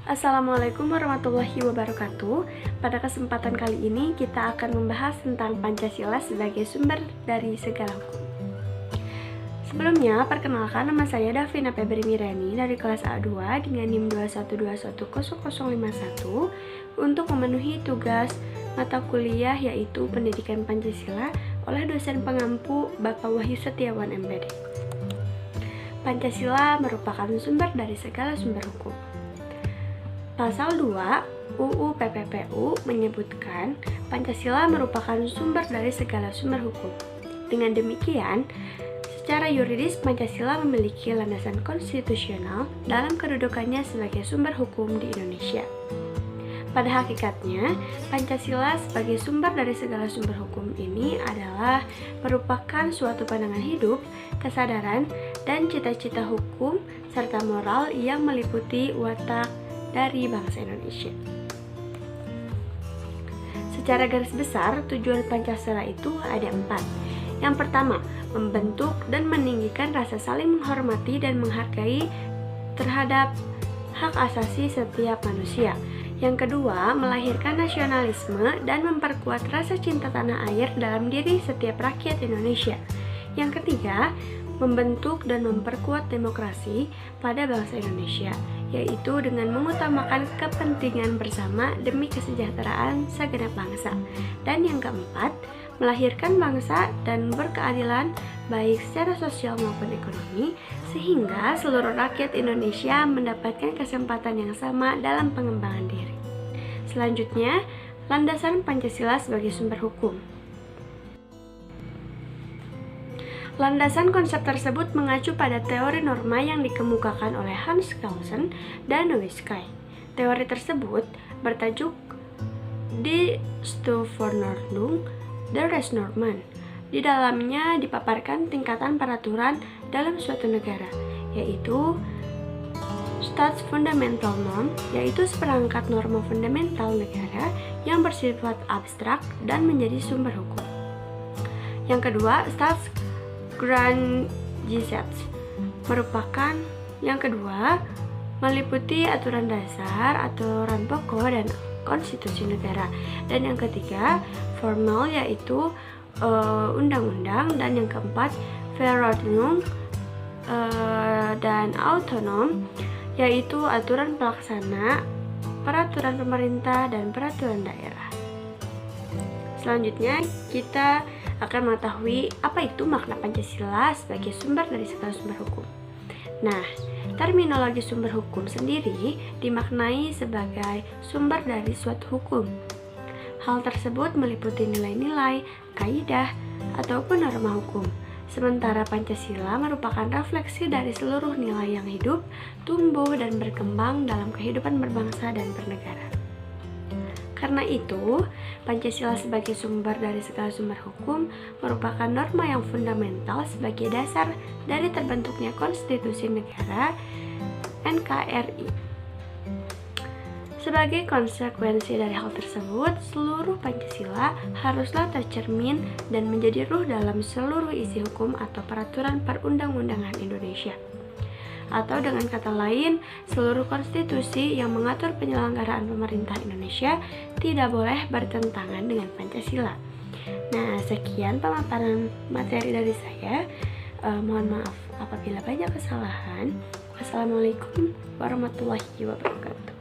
Assalamualaikum warahmatullahi wabarakatuh. Pada kesempatan kali ini kita akan membahas tentang Pancasila sebagai sumber dari segala hukum. Sebelumnya, perkenalkan, nama saya Davina Febri Mirani dari kelas A2 dengan NIM 212100051 untuk memenuhi tugas mata kuliah yaitu Pendidikan Pancasila oleh dosen pengampu Bapak Wahyu Setiawan MPD. Pancasila merupakan sumber dari segala sumber hukum. Pasal 2 UU PPPU menyebutkan Pancasila merupakan sumber dari segala sumber hukum. Dengan demikian, secara yuridis Pancasila memiliki landasan konstitusional dalam kedudukannya sebagai sumber hukum di Indonesia. Pada hakikatnya, Pancasila sebagai sumber dari segala sumber hukum ini adalah merupakan suatu pandangan hidup, kesadaran, dan cita-cita hukum serta moral yang meliputi watak dari bangsa Indonesia. Secara garis besar, tujuan Pancasila itu ada 4. Yang pertama, membentuk dan meninggikan rasa saling menghormati dan menghargai terhadap hak asasi setiap manusia. Yang kedua, melahirkan nasionalisme dan memperkuat rasa cinta tanah air dalam diri setiap rakyat Indonesia. Yang ketiga, membentuk dan memperkuat demokrasi pada bangsa Indonesia, yaitu dengan mengutamakan kepentingan bersama demi kesejahteraan segenap bangsa. Dan yang keempat, melahirkan bangsa dan berkeadilan baik secara sosial maupun ekonomi, sehingga seluruh rakyat Indonesia mendapatkan kesempatan yang sama dalam pengembangan diri. Selanjutnya, landasan Pancasila sebagai sumber hukum. Landasan konsep tersebut mengacu pada teori norma yang dikemukakan oleh Hans Kelsen dan Louis Kay. Teori tersebut bertajuk Die Stoffverordnung der Rechtsnormen. Di dalamnya dipaparkan tingkatan peraturan dalam suatu negara, yaitu Staatsfundamental Norm, yaitu seperangkat norma fundamental negara yang bersifat abstrak dan menjadi sumber hukum. Yang kedua, Grundgesetz merupakan yang kedua meliputi aturan dasar, aturan pokok, dan konstitusi negara. Dan yang ketiga, formal, yaitu undang-undang. Dan yang keempat, Verordnung dan autonom, yaitu aturan pelaksana, peraturan pemerintah, dan peraturan daerah. Selanjutnya, kita akan mengetahui apa itu makna Pancasila sebagai sumber dari segala sumber hukum. Nah, terminologi sumber hukum sendiri dimaknai sebagai sumber dari suatu hukum. Hal tersebut meliputi nilai-nilai, kaidah, ataupun norma hukum. Sementara Pancasila merupakan refleksi dari seluruh nilai yang hidup, tumbuh, dan berkembang dalam kehidupan berbangsa dan bernegara. Karena itu, Pancasila sebagai sumber dari segala sumber hukum merupakan norma yang fundamental sebagai dasar dari terbentuknya konstitusi negara NKRI. Sebagai konsekuensi dari hal tersebut, seluruh Pancasila haruslah tercermin dan menjadi ruh dalam seluruh isi hukum atau peraturan perundang-undangan Indonesia. Atau dengan kata lain, seluruh konstitusi yang mengatur penyelenggaraan pemerintah Indonesia tidak boleh bertentangan dengan Pancasila. Nah, sekian pemaparan materi dari saya. Mohon maaf apabila banyak kesalahan. Wassalamualaikum warahmatullahi wabarakatuh.